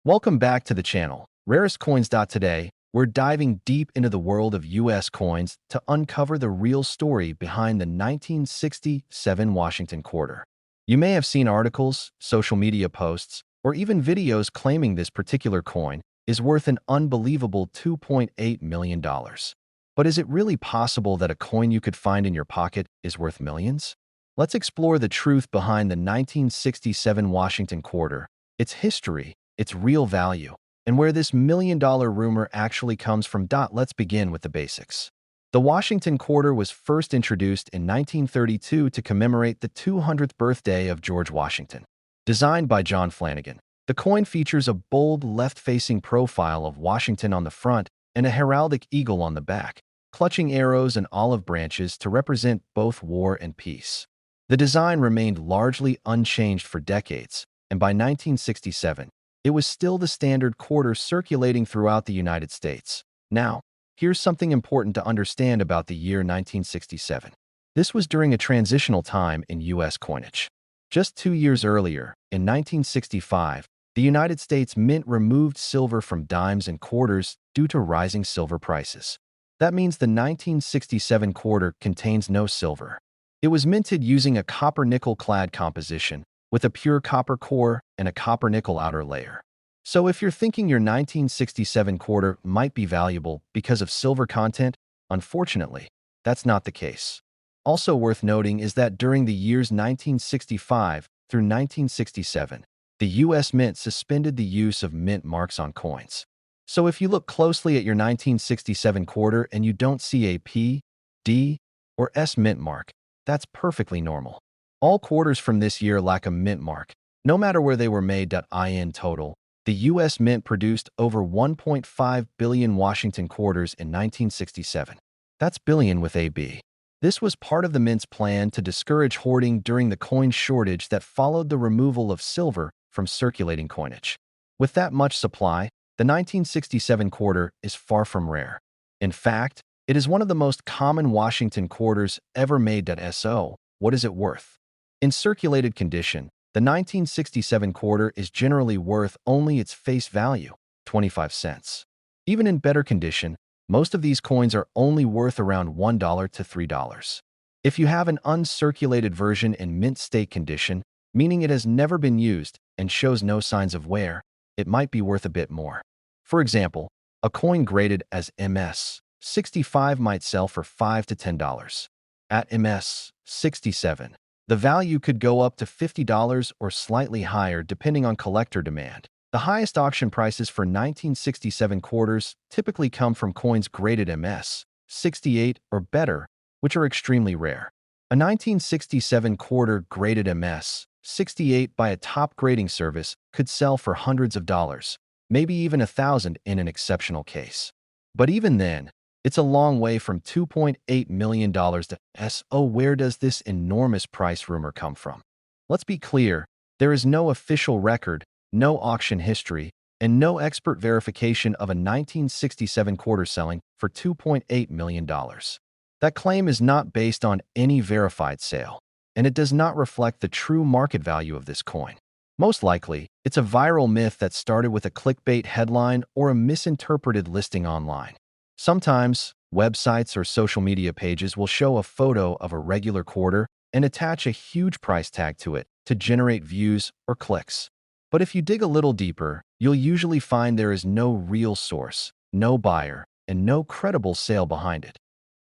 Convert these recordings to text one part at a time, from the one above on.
Welcome back to the channel, Rarest Coins. Today, we're diving deep into the world of US coins to uncover the real story behind the 1967 Washington quarter. You may have seen articles, social media posts, or even videos claiming this particular coin is worth an unbelievable $2.8 million. But is it really possible that a coin you could find in your pocket is worth millions? Let's explore the truth behind the 1967 Washington quarter, its history, its real value, and where this million-dollar rumor actually comes from. Let's begin with the basics. The Washington quarter was first introduced in 1932 to commemorate the 200th birthday of George Washington. Designed by John Flanagan, the coin features a bold left-facing profile of Washington on the front and a heraldic eagle on the back, clutching arrows and olive branches to represent both war and peace. The design remained largely unchanged for decades, and by 1967, it was still the standard quarter circulating throughout the United States. Now, here's something important to understand about the year 1967. This was during a transitional time in U.S. coinage. Just 2 years earlier, in 1965, the United States Mint removed silver from dimes and quarters due to rising silver prices. That means the 1967 quarter contains no silver. It was minted using a copper-nickel clad composition, with a pure copper core and a copper-nickel outer layer. So if you're thinking your 1967 quarter might be valuable because of silver content, unfortunately, that's not the case. Also worth noting is that during the years 1965 through 1967, the U.S. Mint suspended the use of mint marks on coins. So if you look closely at your 1967 quarter and you don't see a P, D, or S mint mark, that's perfectly normal. All quarters from this year lack a mint mark, no matter where they were made. In total, the U.S. Mint produced over 1.5 billion Washington quarters in 1967. That's billion with a B. This was part of the Mint's plan to discourage hoarding during the coin shortage that followed the removal of silver from circulating coinage. With that much supply, the 1967 quarter is far from rare. In fact, it is one of the most common Washington quarters ever made. So, what is it worth? In circulated condition, the 1967 quarter is generally worth only its face value, 25 cents. Even in better condition, most of these coins are only worth around $1 to $3. If you have an uncirculated version in mint state condition, meaning it has never been used and shows no signs of wear, it might be worth a bit more. For example, a coin graded as MS 65 might sell for $5 to $10. At MS 67, the value could go up to $50 or slightly higher depending on collector demand. The highest auction prices for 1967 quarters typically come from coins graded MS 68 or better, which are extremely rare. A 1967 quarter graded MS 68 by a top grading service could sell for hundreds of dollars, maybe even $1,000 in an exceptional case. But even then, it's a long way from $2.8 million to So where does this enormous price rumor come from? Let's be clear, there is no official record, no auction history, and no expert verification of a 1967 quarter selling for $2.8 million. That claim is not based on any verified sale, and it does not reflect the true market value of this coin. Most likely, it's a viral myth that started with a clickbait headline or a misinterpreted listing online. Sometimes, websites or social media pages will show a photo of a regular quarter and attach a huge price tag to it to generate views or clicks. But if you dig a little deeper, you'll usually find there is no real source, no buyer, and no credible sale behind it.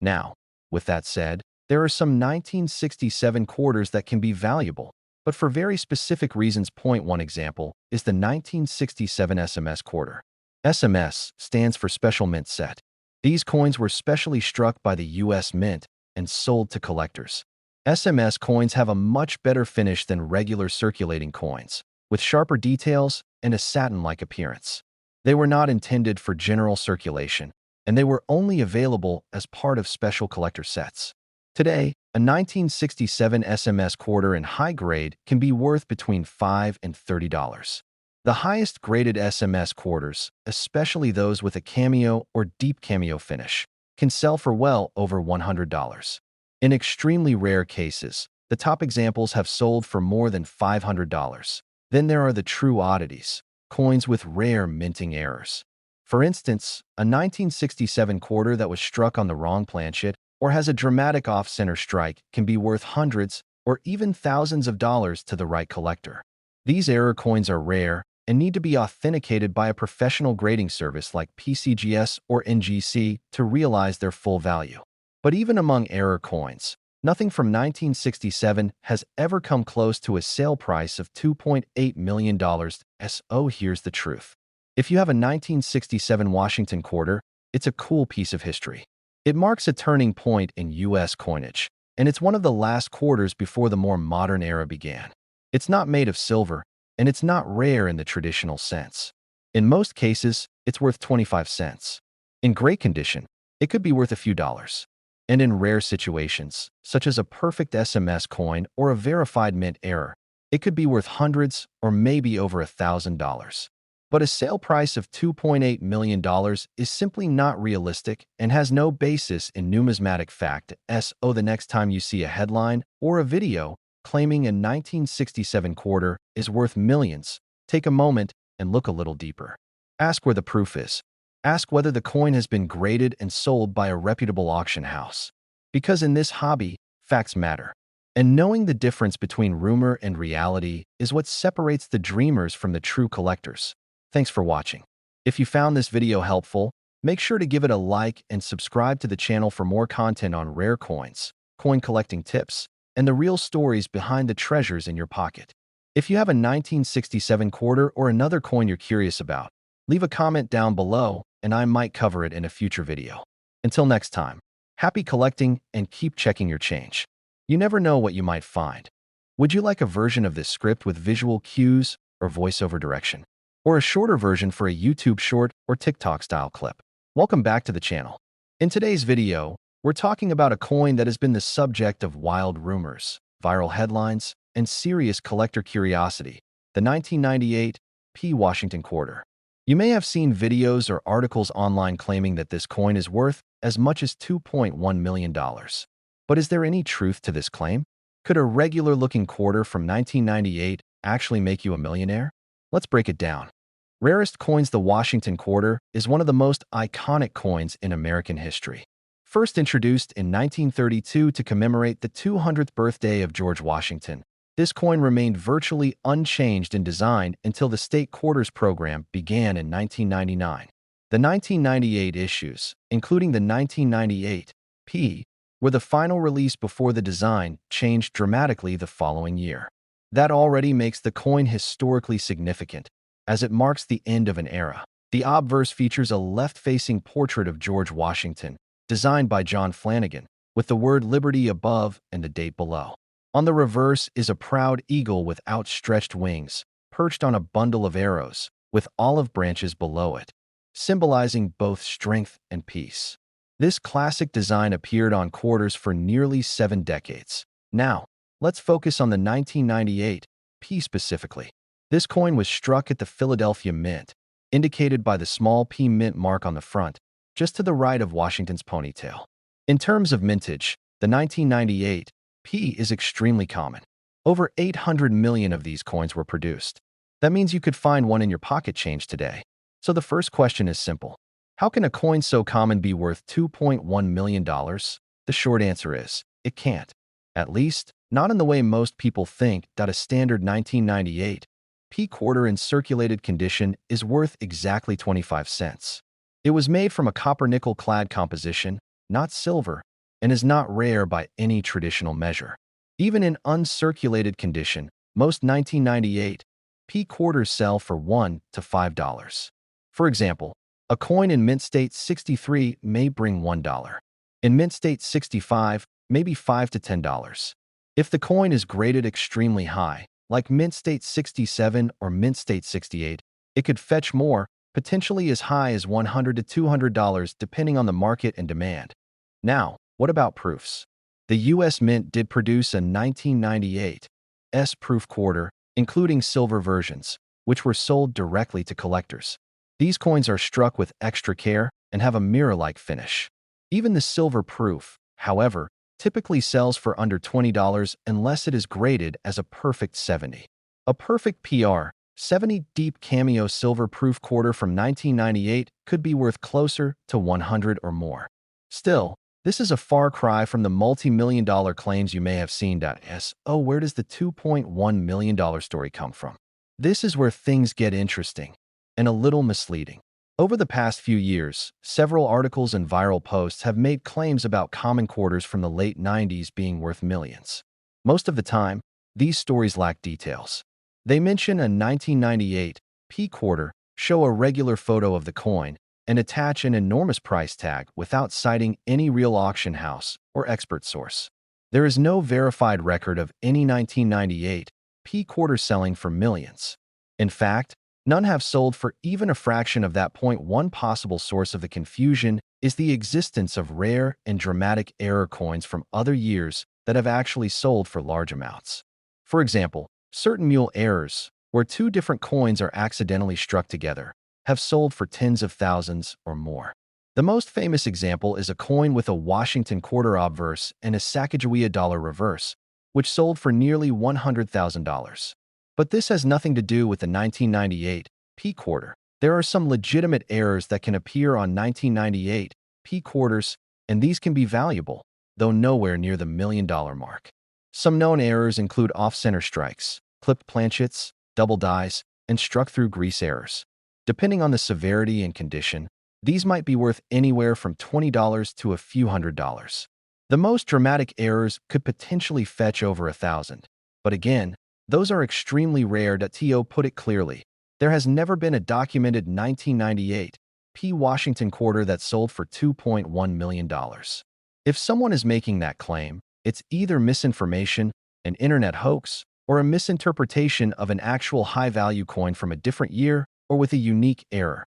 Now, with that said, there are some 1967 quarters that can be valuable, but for very specific reasons. One example is the 1967 SMS quarter. SMS stands for Special Mint Set. These coins were specially struck by the U.S. Mint and sold to collectors. SMS coins have a much better finish than regular circulating coins, with sharper details and a satin-like appearance. They were not intended for general circulation, and they were only available as part of special collector sets. Today, a 1967 SMS quarter in high grade can be worth between $5 and $30. The highest graded SMS quarters, especially those with a cameo or deep cameo finish, can sell for well over $100. In extremely rare cases, the top examples have sold for more than $500. Then there are the true oddities, coins with rare minting errors. For instance, a 1967 quarter that was struck on the wrong planchet or has a dramatic off-center strike can be worth hundreds or even thousands of dollars to the right collector. These error coins are rare and need to be authenticated by a professional grading service like PCGS or NGC to realize their full value. But even among error coins, nothing from 1967 has ever come close to a sale price of $2.8 million. So here's the truth. If you have a 1967 Washington quarter, it's a cool piece of history. It marks a turning point in U.S. coinage, and it's one of the last quarters before the more modern era began. It's not made of silver, and it's not rare in the traditional sense. In most cases, it's worth 25 cents. In great condition, it could be worth a few dollars. And in rare situations, such as a perfect SMS coin or a verified mint error, it could be worth hundreds or maybe over $1,000. But a sale price of $2.8 million is simply not realistic and has no basis in numismatic fact. So the next time you see a headline or a video claiming a 1967 quarter is worth millions, take a moment and look a little deeper. Ask where the proof is. Ask whether the coin has been graded and sold by a reputable auction house. Because in this hobby, facts matter. And knowing the difference between rumor and reality is what separates the dreamers from the true collectors. Thanks for watching. If you found this video helpful, make sure to give it a like and subscribe to the channel for more content on rare coins, coin collecting tips, and the real stories behind the treasures in your pocket. If you have a 1967 quarter or another coin you're curious about, leave a comment down below and I might cover it in a future video. Until next time, happy collecting and keep checking your change. You never know what you might find. Would you like a version of this script with visual cues or voiceover direction? Or a shorter version for a YouTube short or TikTok style clip? Welcome back to the channel. In today's video, we're talking about a coin that has been the subject of wild rumors, viral headlines, and serious collector curiosity, the 1998 P Washington quarter. You may have seen videos or articles online claiming that this coin is worth as much as $2.1 million. But is there any truth to this claim? Could a regular-looking quarter from 1998 actually make you a millionaire? Let's break it down. Rarest coins. The Washington quarter is one of the most iconic coins in American history. First introduced in 1932 to commemorate the 200th birthday of George Washington, this coin remained virtually unchanged in design until the state quarters program began in 1999. The 1998 issues, including the 1998 P, were the final release before the design changed dramatically the following year. That already makes the coin historically significant, as it marks the end of an era. The obverse features a left-facing portrait of George Washington, designed by John Flanagan, with the word Liberty above and the date below. On the reverse is a proud eagle with outstretched wings, perched on a bundle of arrows, with olive branches below it, symbolizing both strength and peace. This classic design appeared on quarters for nearly 7 decades. Now, let's focus on the 1998 P specifically. This coin was struck at the Philadelphia Mint, indicated by the small P mint mark on the front, just to the right of Washington's ponytail. In terms of mintage, the 1998 P is extremely common. Over 800 million of these coins were produced. That means you could find one in your pocket change today. So the first question is simple. How can a coin so common be worth $2.1 million? The short answer is, it can't. At least, not in the way most people think. That a standard 1998 P quarter in circulated condition is worth exactly 25 cents. It was made from a copper-nickel clad composition, not silver, and is not rare by any traditional measure. Even in uncirculated condition, most 1998 P quarters sell for $1 to $5. For example, a coin in mint state 63 may bring $1. In mint state 65, maybe $5 to $10. If the coin is graded extremely high, like mint state 67 or mint state 68, it could fetch more, potentially as high as $100 to $200 depending on the market and demand. Now, what about proofs? The U.S. Mint did produce a 1998 S-proof quarter, including silver versions, which were sold directly to collectors. These coins are struck with extra care and have a mirror-like finish. Even the silver proof, however, typically sells for under $20 unless it is graded as a perfect 70. A perfect PR 70 deep cameo silver-proof quarter from 1998 could be worth closer to 100 or more. Still, this is a far cry from the multi-million-dollar claims you may have seen. So where does the $2.1 million story come from? This is where things get interesting and a little misleading. Over the past few years, several articles and viral posts have made claims about common quarters from the late 90s being worth millions. Most of the time, these stories lack details. They mention a 1998 P quarter, show a regular photo of the coin, and attach an enormous price tag without citing any real auction house or expert source. There is no verified record of any 1998 P quarter selling for millions. In fact, none have sold for even a fraction of that point. One possible source of the confusion is the existence of rare and dramatic error coins from other years that have actually sold for large amounts. For example, certain mule errors, where two different coins are accidentally struck together, have sold for tens of thousands or more. The most famous example is a coin with a Washington quarter obverse and a Sacagawea dollar reverse, which sold for nearly $100,000. But this has nothing to do with the 1998 P quarter. There are some legitimate errors that can appear on 1998 P quarters, and these can be valuable, though nowhere near the million-dollar mark. Some known errors include off-center strikes, clipped planchets, double dies, and struck-through grease errors. Depending on the severity and condition, these might be worth anywhere from $20 to a few $100s. The most dramatic errors could potentially fetch over $1,000. But again, those are extremely rare. To put it clearly, there has never been a documented 1998 P Washington quarter that sold for $2.1 million. If someone is making that claim, it's either misinformation, an internet hoax, or a misinterpretation of an actual high-value coin from a different year or with a unique error.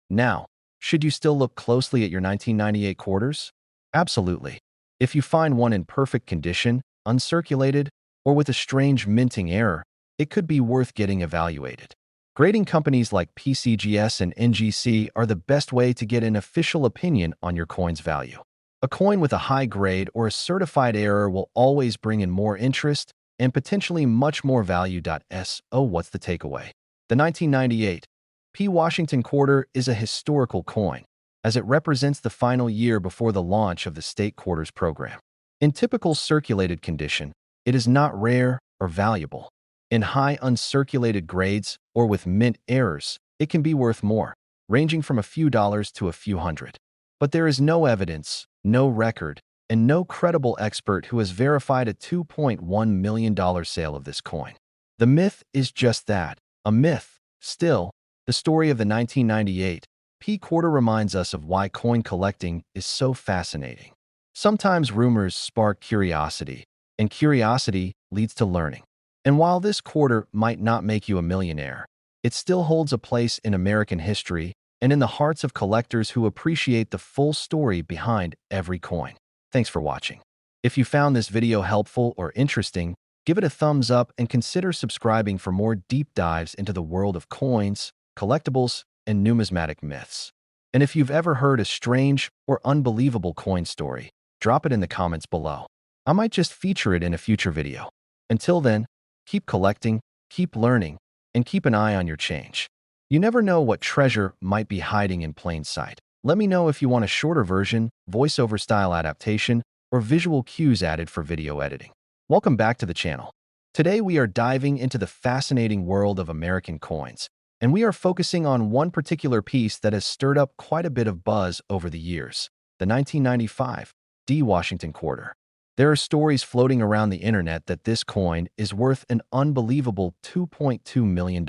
Now, should you still look closely at your 1998 quarters? Absolutely. If you find one in perfect condition, uncirculated, or with a strange minting error, it could be worth getting evaluated. Grading companies like PCGS and NGC are the best way to get an official opinion on your coin's value. A coin with a high grade or a certified error will always bring in more interest and potentially much more value. So what's the takeaway? The 1998 P Washington quarter is a historical coin, as it represents the final year before the launch of the state quarters program. In typical circulated condition, it is not rare or valuable. In high uncirculated grades or with mint errors, it can be worth more, ranging from a few dollars to a few hundred. But there is no evidence, no record, and no credible expert who has verified a $2.1 million sale of this coin. The myth is just that, a myth. Still, the story of the 1998 P quarter reminds us of why coin collecting is so fascinating. Sometimes rumors spark curiosity, and curiosity leads to learning. And while this quarter might not make you a millionaire, it still holds a place in American history and in the hearts of collectors who appreciate the full story behind every coin. Thanks for watching. If you found this video helpful or interesting, give it a thumbs up and consider subscribing for more deep dives into the world of coins, collectibles, and numismatic myths. And if you've ever heard a strange or unbelievable coin story, drop it in the comments below. I might just feature it in a future video. Until then, keep collecting, keep learning, and keep an eye on your change. You never know what treasure might be hiding in plain sight. Let me know if you want a shorter version, voiceover style adaptation, or visual cues added for video editing. Welcome back to the channel. Today we are diving into the fascinating world of American coins, and we are focusing on one particular piece that has stirred up quite a bit of buzz over the years, the 1995 D Washington quarter. There are stories floating around the internet that this coin is worth an unbelievable $2.2 million.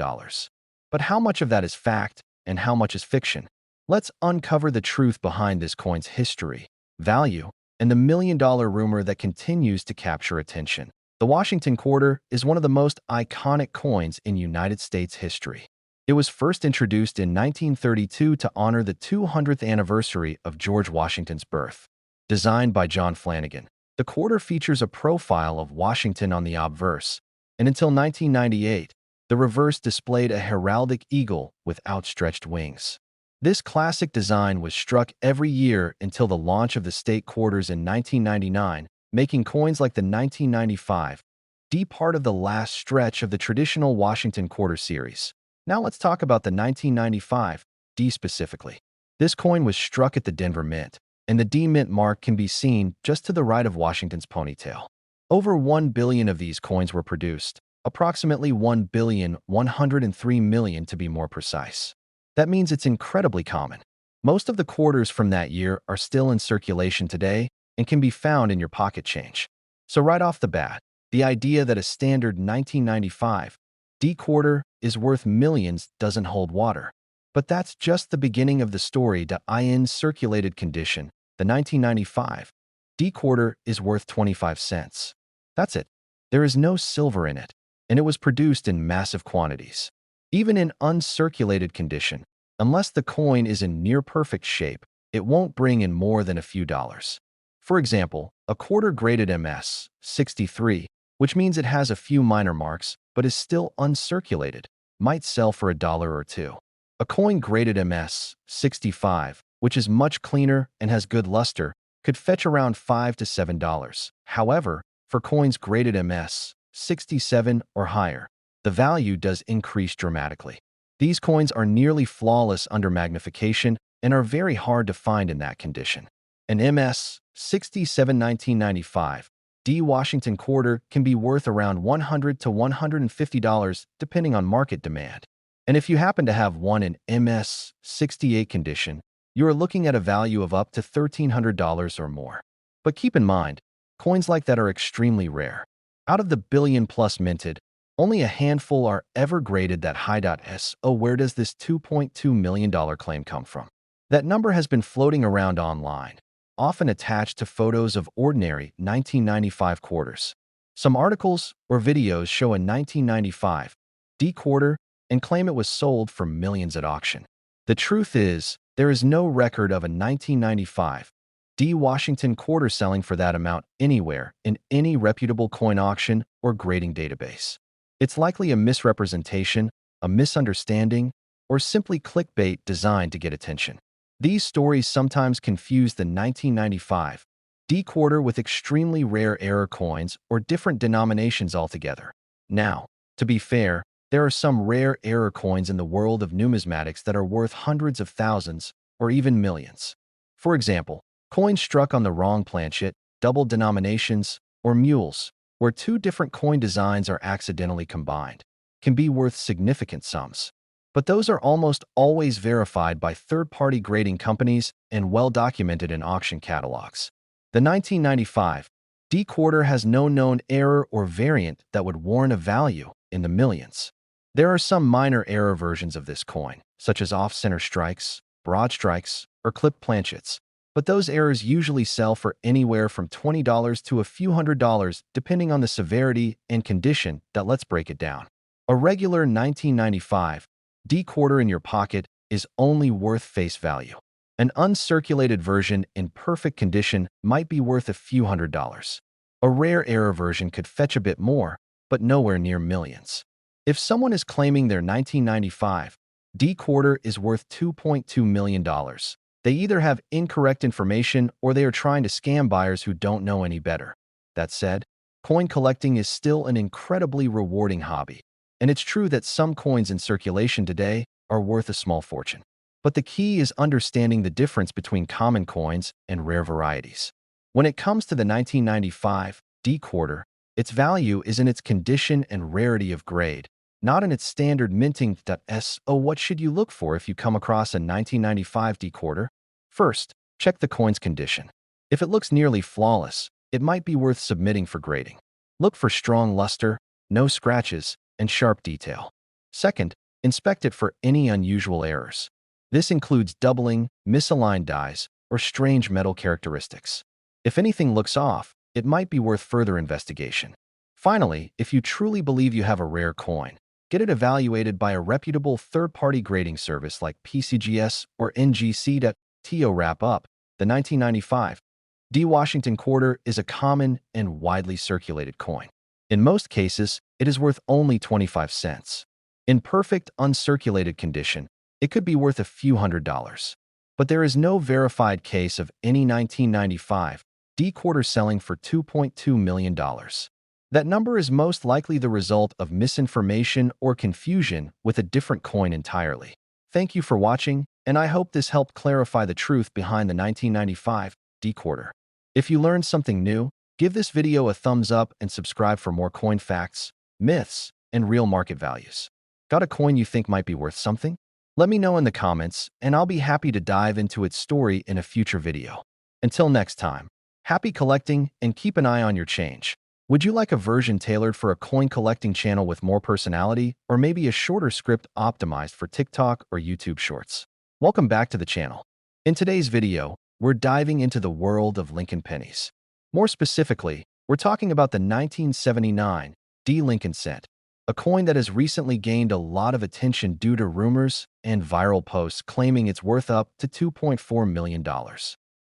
But how much of that is fact and how much is fiction? Let's uncover the truth behind this coin's history, value, and the million-dollar rumor that continues to capture attention. The Washington quarter is one of the most iconic coins in United States history. It was first introduced in 1932 to honor the 200th anniversary of George Washington's birth. Designed by John Flanagan, the quarter features a profile of Washington on the obverse, and until 1998, the reverse displayed a heraldic eagle with outstretched wings. This classic design was struck every year until the launch of the state quarters in 1999, making coins like the 1995 D part of the last stretch of the traditional Washington quarter series. Now let's talk about the 1995 D specifically. This coin was struck at the Denver Mint, and the D Mint mark can be seen just to the right of Washington's ponytail. Over 1 billion of these coins were produced, approximately 1,103,000,000 to be more precise. That means it's incredibly common. Most of the quarters from that year are still in circulation today and can be found in your pocket change. So right off the bat, the idea that a standard 1995 D quarter is worth millions doesn't hold water. But that's just the beginning of the story. In circulated condition, the 1995 D quarter is worth 25 cents. That's it. There is no silver in it, and it was produced in massive quantities. Even in uncirculated condition, unless the coin is in near-perfect shape, it won't bring in more than a few dollars. For example, a quarter graded MS 63, which means it has a few minor marks but is still uncirculated, might sell for $1 or $2. A coin graded MS 65, which is much cleaner and has good luster, could fetch around $5 to $7. However, for coins graded MS 67 or higher, the value does increase dramatically. These coins are nearly flawless under magnification and are very hard to find in that condition. An MS 67 1995 D Washington quarter can be worth around $100 to $150 depending on market demand. And if you happen to have one in MS 68 condition, you are looking at a value of up to $1,300 or more. But keep in mind, coins like that are extremely rare. Out of the billion plus minted, only a handful are ever graded that high. So where does this $2.2 million claim come from? That number has been floating around online, often attached to photos of ordinary 1995 quarters. Some articles or videos show a 1995 D quarter and claim it was sold for millions at auction. The truth is, there is no record of a 1995 D Washington quarter selling for that amount anywhere in any reputable coin auction or grading database. It's likely a misrepresentation, a misunderstanding, or simply clickbait designed to get attention. These stories sometimes confuse the 1995 D quarter with extremely rare error coins or different denominations altogether. Now, to be fair, there are some rare error coins in the world of numismatics that are worth hundreds of thousands or even millions. For example, coins struck on the wrong planchet, double denominations, or mules, where two different coin designs are accidentally combined, can be worth significant sums. But those are almost always verified by third-party grading companies and well-documented in auction catalogs. The 1995 D quarter has no known error or variant that would warrant a value in the millions. There are some minor error versions of this coin, such as off-center strikes, broad strikes, or clipped planchets, but those errors usually sell for anywhere from $20 to a few $100 depending on the severity and condition. Let's break it down. A regular 1995 D quarter in your pocket is only worth face value. An uncirculated version in perfect condition might be worth a few $100s. A rare error version could fetch a bit more, but nowhere near millions. If someone is claiming their 1995 D quarter is worth $2.2 million, they either have incorrect information or they are trying to scam buyers who don't know any better. That said, coin collecting is still an incredibly rewarding hobby. And it's true that some coins in circulation today are worth a small fortune. But the key is understanding the difference between common coins and rare varieties. When it comes to the 1995 D quarter, its value is in its condition and rarity of grade, not in its standard minting. So what should you look for if you come across a 1995 D quarter? First, check the coin's condition. If it looks nearly flawless, it might be worth submitting for grading. Look for strong luster, no scratches, and sharp detail. Second, inspect it for any unusual errors. This includes doubling, misaligned dies, or strange metal characteristics. If anything looks off, it might be worth further investigation. Finally, if you truly believe you have a rare coin, get it evaluated by a reputable third-party grading service like PCGS or NGC. To wrap up, the 1995 D Washington quarter is a common and widely circulated coin. In most cases, it is worth only 25 cents. In perfect, uncirculated condition, it could be worth a few $100s. But there is no verified case of any 1995 D quarter selling for $2.2 million. That number is most likely the result of misinformation or confusion with a different coin entirely. Thank you for watching, and I hope this helped clarify the truth behind the 1995 D quarter. If you learned something new, give this video a thumbs up and subscribe for more coin facts, myths, and real market values. Got a coin you think might be worth something? Let me know in the comments, and I'll be happy to dive into its story in a future video. Until next time, happy collecting and keep an eye on your change. Would you like a version tailored for a coin collecting channel with more personality, or maybe a shorter script optimized for TikTok or YouTube Shorts? Welcome back to the channel. In today's video, we're diving into the world of Lincoln pennies. More specifically, we're talking about the 1979 D Lincoln cent, a coin that has recently gained a lot of attention due to rumors and viral posts claiming it's worth up to $2.4 million.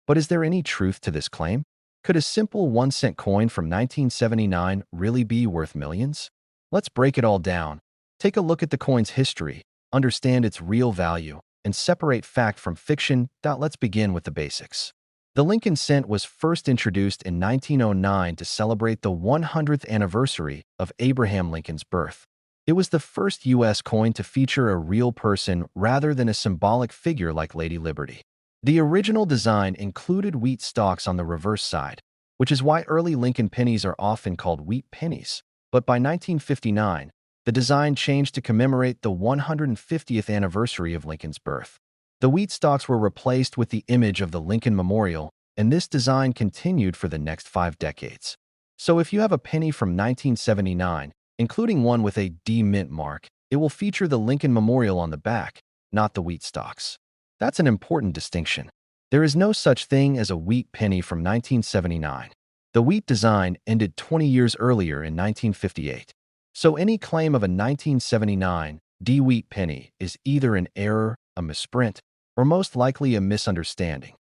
But is there any truth to this claim? Could a simple 1-cent coin from 1979 really be worth millions? Let's break it all down. Take a look at the coin's history, understand its real value, and separate fact from fiction. Let's begin with the basics. The Lincoln cent was first introduced in 1909 to celebrate the 100th anniversary of Abraham Lincoln's birth. It was the first U.S. coin to feature a real person rather than a symbolic figure like Lady Liberty. The original design included wheat stalks on the reverse side, which is why early Lincoln pennies are often called wheat pennies. But by 1959, the design changed to commemorate the 150th anniversary of Lincoln's birth. The wheat stalks were replaced with the image of the Lincoln Memorial, and this design continued for the next 5 decades. So if you have a penny from 1979, including one with a D mint mark, it will feature the Lincoln Memorial on the back, not the wheat stalks. That's an important distinction. There is no such thing as a wheat penny from 1979. The wheat design ended 20 years earlier in 1958. So any claim of a 1979 D wheat penny is either an error, a misprint, or most likely a misunderstanding.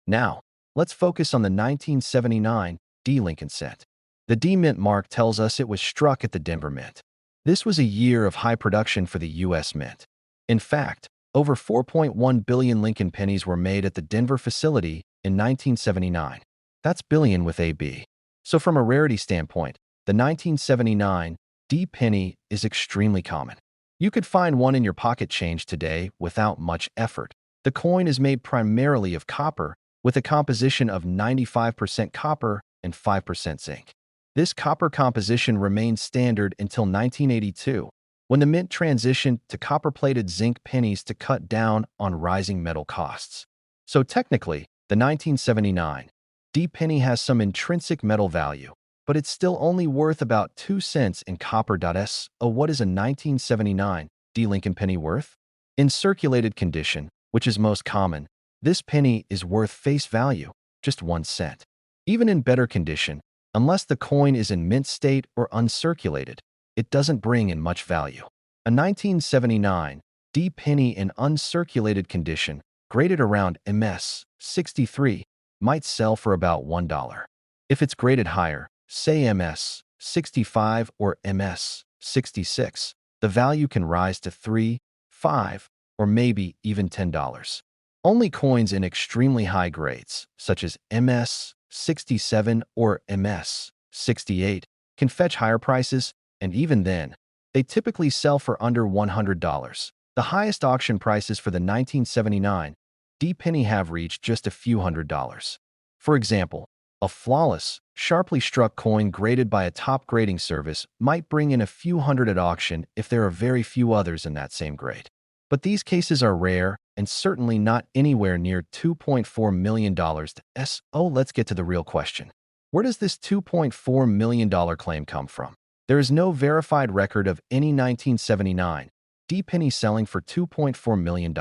Now, let's focus on the 1979 D Lincoln cent. The D mint mark tells us it was struck at the Denver Mint. This was a year of high production for the U.S. Mint. In fact, over 4.1 billion Lincoln pennies were made at the Denver facility in 1979. That's billion with a B. So from a rarity standpoint, the 1979 D penny is extremely common. You could find one in your pocket change today without much effort. The coin is made primarily of copper, with a composition of 95% copper and 5% zinc. This copper composition remained standard until 1982, when the mint transitioned to copper-plated zinc pennies to cut down on rising metal costs. So technically, the 1979 D penny has some intrinsic metal value, but it's still only worth about 2 cents in copper. What is a 1979 D Lincoln penny worth? In circulated condition, which is most common, this penny is worth face value, just 1 cent. Even in better condition, unless the coin is in mint state or uncirculated, it doesn't bring in much value. A 1979 D penny in uncirculated condition, graded around MS 63, might sell for about $1. If it's graded higher, say MS 65 or MS 66, the value can rise to $3, $5, or maybe even $10. Only coins in extremely high grades, such as MS 67 or MS 68, can fetch higher prices, and even then, they typically sell for under $100. The highest auction prices for the 1979 D penny have reached just a few $100s. For example, a flawless, sharply struck coin graded by a top grading service might bring in a few hundred at auction if there are very few others in that same grade. But these cases are rare and certainly not anywhere near $2.4 million. Let's get to the real question. Where does this $2.4 million claim come from? There is no verified record of any 1979 D penny selling for $2.4 million.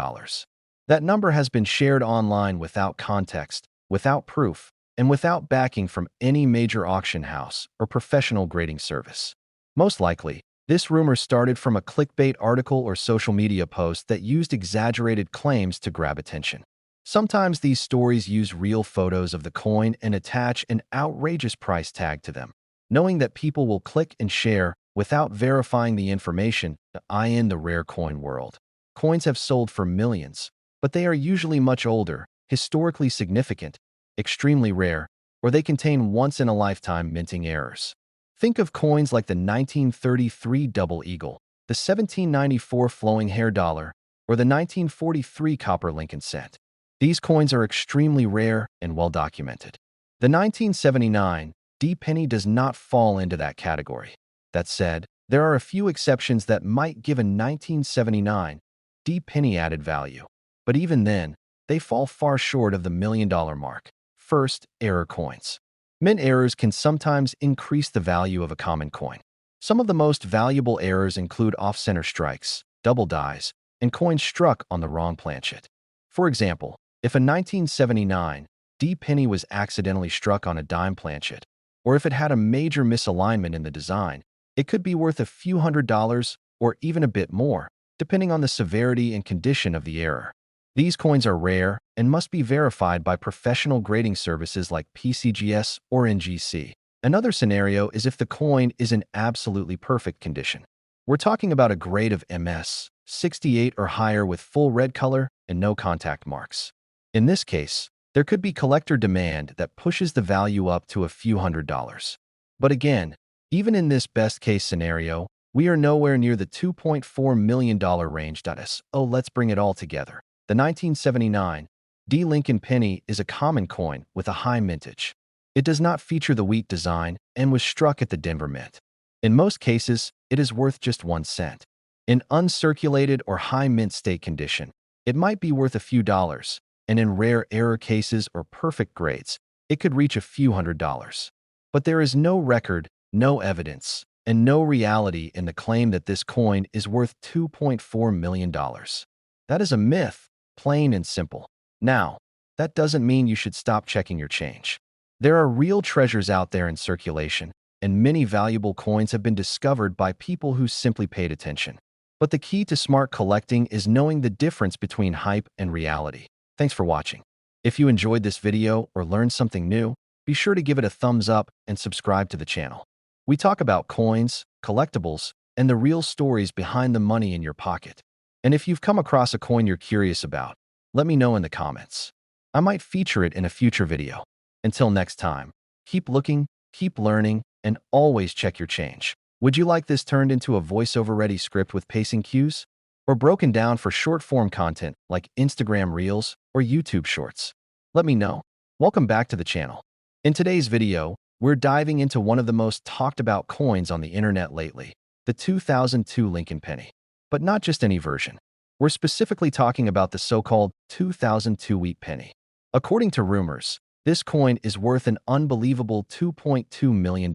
That number has been shared online without context, without proof, and without backing from any major auction house or professional grading service. Most likely, this rumor started from a clickbait article or social media post that used exaggerated claims to grab attention. Sometimes these stories use real photos of the coin and attach an outrageous price tag to them, knowing that people will click and share without verifying the information. In the rare coin world, coins have sold for millions, but they are usually much older, historically significant, extremely rare, or they contain once-in-a-lifetime minting errors. Think of coins like the 1933 Double Eagle, the 1794 Flowing Hair Dollar, or the 1943 Copper Lincoln Cent. These coins are extremely rare and well documented. The 1979 D penny does not fall into that category. That said, there are a few exceptions that might give a 1979 D penny added value. But even then, they fall far short of the $1 million mark. First, error coins. Mint errors can sometimes increase the value of a common coin. Some of the most valuable errors include off-center strikes, double dies, and coins struck on the wrong planchet. For example, if a 1979 D penny was accidentally struck on a dime planchet, or if it had a major misalignment in the design, it could be worth a few $100s or even a bit more, depending on the severity and condition of the error. These coins are rare and must be verified by professional grading services like PCGS or NGC. Another scenario is if the coin is in absolutely perfect condition. We're talking about a grade of MS 68 or higher with full red color and no contact marks. In this case, there could be collector demand that pushes the value up to a few $100s. But again, even in this best-case scenario, we are nowhere near the $2.4 million range. So let's bring it all together. The 1979 D Lincoln penny is a common coin with a high mintage. It does not feature the wheat design and was struck at the Denver Mint. In most cases, it is worth just 1 cent. In uncirculated or high mint state condition, it might be worth a few dollars, and in rare error cases or perfect grades, it could reach a few $100s. But there is no record, no evidence, and no reality in the claim that this coin is worth $2.4 million. That is a myth, plain and simple. Now, that doesn't mean you should stop checking your change. There are real treasures out there in circulation, and many valuable coins have been discovered by people who simply paid attention. But the key to smart collecting is knowing the difference between hype and reality. Thanks for watching. If you enjoyed this video or learned something new, be sure to give it a thumbs up and subscribe to the channel. We talk about coins, collectibles, and the real stories behind the money in your pocket. And if you've come across a coin you're curious about, let me know in the comments. I might feature it in a future video. Until next time, keep looking, keep learning, and always check your change. Would you like this turned into a voiceover-ready script with pacing cues? Or broken down for short-form content like Instagram Reels or YouTube Shorts? Let me know. Welcome back to the channel. In today's video, we're diving into one of the most talked-about coins on the internet lately, the 2002 Lincoln penny. But not just any version. We're specifically talking about the so-called 2002 wheat penny. According to rumors, this coin is worth an unbelievable $2.2 million.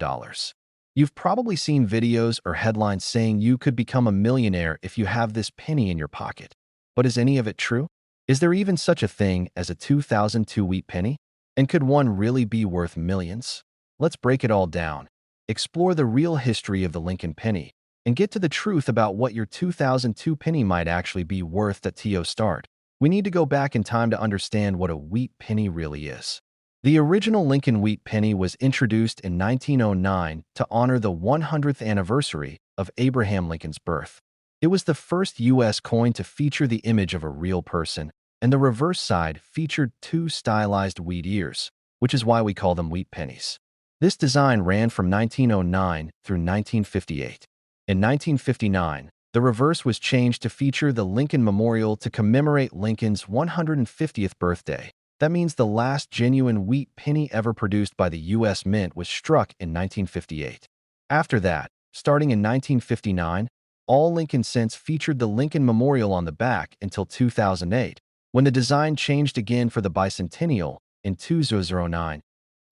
You've probably seen videos or headlines saying you could become a millionaire if you have this penny in your pocket. But is any of it true? Is there even such a thing as a 2002 wheat penny? And could one really be worth millions? Let's break it all down, explore the real history of the Lincoln penny, and get to the truth about what your 2002 penny might actually be worth at TO start. We need to go back in time to understand what a wheat penny really is. The original Lincoln wheat penny was introduced in 1909 to honor the 100th anniversary of Abraham Lincoln's birth. It was the first U.S. coin to feature the image of a real person, and the reverse side featured 2 stylized wheat ears, which is why we call them wheat pennies. This design ran from 1909 through 1958. In 1959, the reverse was changed to feature the Lincoln Memorial to commemorate Lincoln's 150th birthday. That means the last genuine wheat penny ever produced by the U.S. Mint was struck in 1958. After that, starting in 1959, all Lincoln cents featured the Lincoln Memorial on the back until 2008, when the design changed again for the bicentennial in 2009.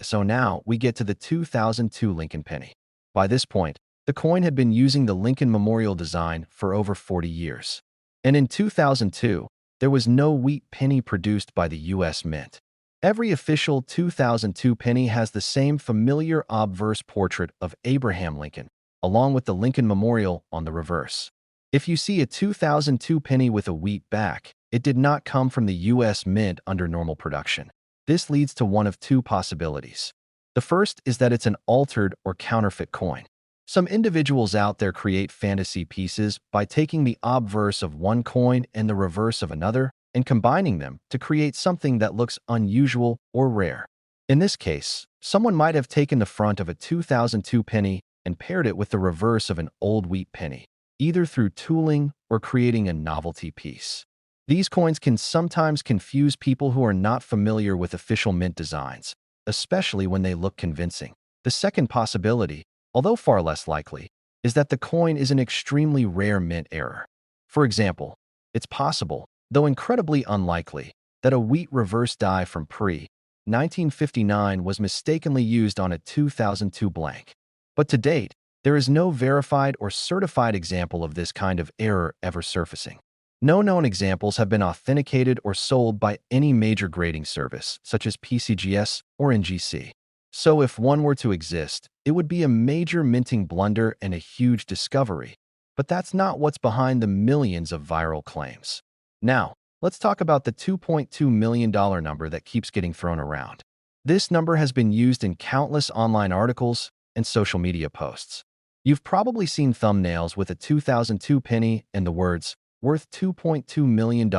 So now we get to the 2002 Lincoln penny. By this point, the coin had been using the Lincoln Memorial design for over 40 years. And in 2002, there was no wheat penny produced by the U.S. Mint. Every official 2002 penny has the same familiar obverse portrait of Abraham Lincoln, along with the Lincoln Memorial on the reverse. If you see a 2002 penny with a wheat back, it did not come from the U.S. Mint under normal production. This leads to one of 2 possibilities. The first is that it's an altered or counterfeit coin. Some individuals out there create fantasy pieces by taking the obverse of one coin and the reverse of another and combining them to create something that looks unusual or rare. In this case, someone might have taken the front of a 2002 penny and paired it with the reverse of an old wheat penny, either through tooling or creating a novelty piece. These coins can sometimes confuse people who are not familiar with official mint designs, especially when they look convincing. The second possibility, although far less likely, is that the coin is an extremely rare mint error. For example, it's possible, though incredibly unlikely, that a wheat reverse die from pre-1959 was mistakenly used on a 2002 blank. But to date, there is no verified or certified example of this kind of error ever surfacing. No known examples have been authenticated or sold by any major grading service, such as PCGS or NGC. So if one were to exist, it would be a major minting blunder and a huge discovery. But that's not what's behind the millions of viral claims. Now, let's talk about the $2.2 million number that keeps getting thrown around. This number has been used in countless online articles and social media posts. You've probably seen thumbnails with a 2002 penny and the words, "worth $2.2 million,"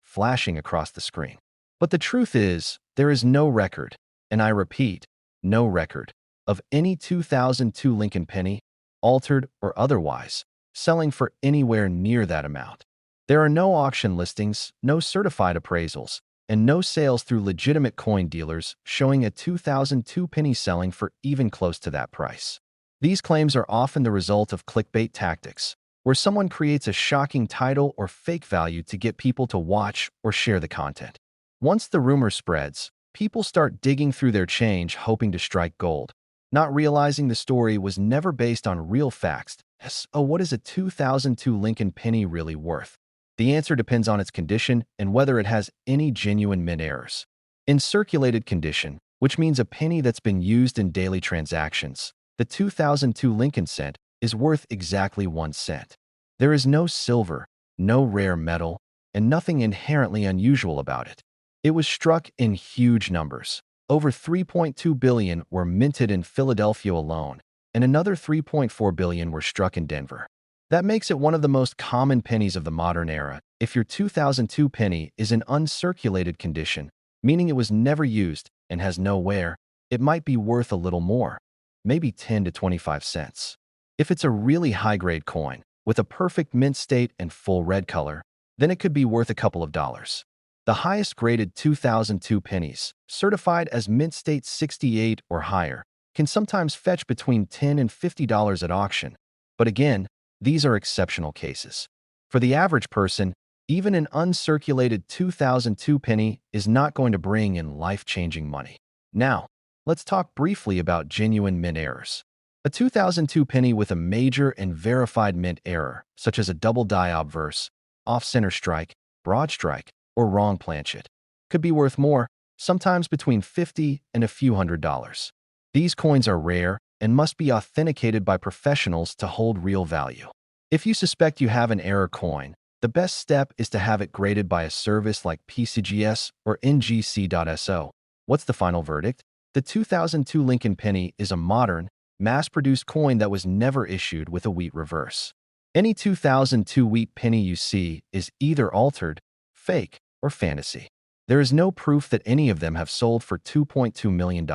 flashing across the screen. But the truth is, there is no record, and I repeat, no record, of any 2002 Lincoln penny, altered or otherwise, selling for anywhere near that amount. There are no auction listings, no certified appraisals, and no sales through legitimate coin dealers showing a 2002 penny selling for even close to that price. These claims are often the result of clickbait tactics, where someone creates a shocking title or fake value to get people to watch or share the content. Once the rumor spreads, people start digging through their change hoping to strike gold, not realizing the story was never based on real facts. So what is a 2002 Lincoln penny really worth? The answer depends on its condition and whether it has any genuine mint errors. In circulated condition, which means a penny that's been used in daily transactions, the 2002 Lincoln cent is worth exactly 1 cent. There is no silver, no rare metal, and nothing inherently unusual about it. It was struck in huge numbers. Over 3.2 billion were minted in Philadelphia alone, and another 3.4 billion were struck in Denver. That makes it one of the most common pennies of the modern era. If your 2002 penny is in uncirculated condition, meaning it was never used and has no wear, it might be worth a little more, maybe 10 to 25 cents. If it's a really high-grade coin, with a perfect mint state and full red color, then it could be worth a couple of dollars. The highest graded 2002 pennies, certified as mint state 68 or higher, can sometimes fetch between $10 and $50 at auction. But again, these are exceptional cases. For the average person, even an uncirculated 2002 penny is not going to bring in life-changing money. Now, let's talk briefly about genuine mint errors. A 2002 penny with a major and verified mint error, such as a double die obverse, off-center strike, broad strike, or wrong planchet, could be worth more, sometimes between $50 and a few $100s. These coins are rare and must be authenticated by professionals to hold real value. If you suspect you have an error coin, the best step is to have it graded by a service like PCGS or NGC.so. What's the final verdict? The 2002 Lincoln penny is a modern, mass-produced coin that was never issued with a wheat reverse. Any 2002 wheat penny you see is either altered, fake, or fantasy. There is no proof that any of them have sold for $2.2 million.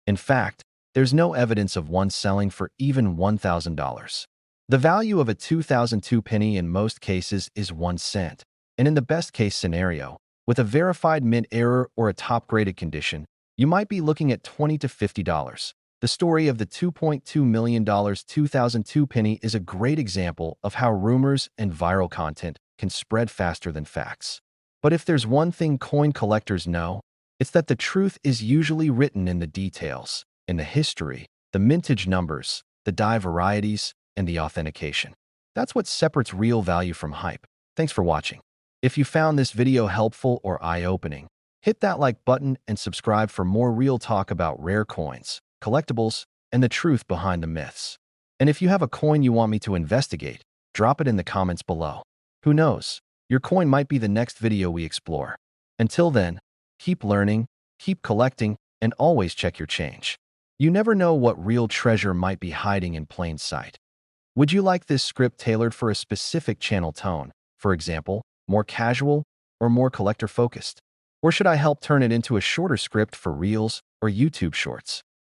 In fact, there's no evidence of one selling for even $1,000. The value of a 2002 penny in most cases is 1 cent, and in the best-case scenario, with a verified mint error or a top-graded condition, you might be looking at $20 to $50. The story of the $2.2 million 2002 penny is a great example of how rumors and viral content can spread faster than facts. But if there's one thing coin collectors know, it's that the truth is usually written in the details, in the history, the mintage numbers, the die varieties, and the authentication. That's what separates real value from hype. Thanks for watching. If you found this video helpful or eye-opening, hit that like button and subscribe for more real talk about rare coins, collectibles, and the truth behind the myths. And if you have a coin you want me to investigate, drop it in the comments below. Who knows? Your coin might be the next video we explore. Until then, keep learning, keep collecting, and always check your change. You never know what real treasure might be hiding in plain sight. Would you like this script tailored for a specific channel tone, for example, more casual or more collector-focused? Or should I help turn it into a shorter script for Reels or YouTube Shorts?